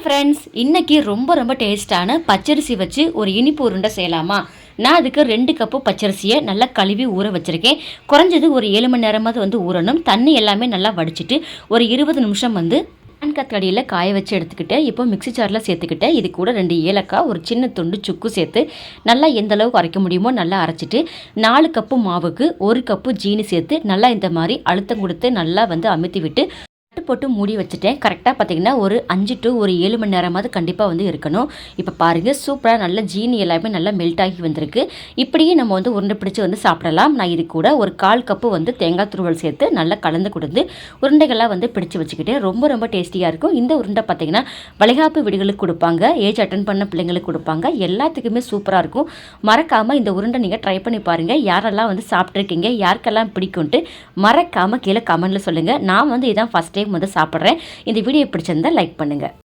Friends, இன்னைக்கு ரொம்ப டேஸ்டான பச்சரிசி வச்சு ஒரு இனிப்பு உருண்டை செய்யலாமா? நான் அதுக்கு 2 கப்பு பச்சரிசியை நல்லா கழுவி ஊற வச்சுருக்கேன். குறைஞ்சது ஒரு 7 மணி நேரமாவது ஊறணும். தண்ணி எல்லாமே நல்லா வடிச்சிட்டு ஒரு 20 நிமிஷம் கத்தடியில் காய வச்சு எடுத்துக்கிட்டேன். இப்போ மிக்ஸி ஜாரில் சேர்த்துக்கிட்டேன். இது கூட 2 ஏலக்காய், ஒரு சின்ன துண்டு சுக்கு சேர்த்து நல்லா எந்த அளவுக்கு அரைக்க முடியுமோ நல்லா அரைச்சிட்டு 4 கப்பு மாவுக்கு 1 கப்பு ஜீனி சேர்த்து நல்லா இந்த மாதிரி அழுத்தம் கொடுத்து நல்லா அமுத்தி விட்டு போட்டு மூடி வச்சுட்டேன். கரெக்டாக பார்த்தீங்கன்னா ஒரு 5 to 7 மணி நேரமாவது கண்டிப்பாக இருக்கணும். இப்போ பாருங்கள், சூப்பராக நல்ல ஜீனி எல்லாமே நல்லா மெல்ட் ஆகி வந்திருக்கு. இப்படியே நம்ம உருண்டை பிடிச்சி சாப்பிடலாம். நான் இது கூட ஒரு 1/4 கப்பு தேங்காய் துருவல் சேர்த்து நல்லா கலந்து கொடுத்து உருண்டைகளாக பிடிச்சி வச்சுக்கிட்டேன். ரொம்ப டேஸ்டியாக இருக்கும். இந்த உருண்டை பார்த்தீங்கன்னா வளைகாப்பு வீடுகளுக்கு கொடுப்பாங்க, ஏஜ் அட்டன் பண்ண பிள்ளைங்களுக்கு கொடுப்பாங்க. எல்லாத்துக்குமே சூப்பராக இருக்கும். மறக்காமல் இந்த உருண்டை நீங்கள் ட்ரை பண்ணி பாருங்கள். யாரெல்லாம் சாப்பிட்ருக்கீங்க, யாருக்கெல்லாம் பிடிக்கும்ட்டு மறக்காமல் கீழே கமெண்ட்டில் சொல்லுங்கள். நான் இதான் ஃபஸ்ட் டைம் சாப்பிட்றேன். இந்த வீடியோ பிடிச்சிருந்தா லைக் பண்ணுங்கள்.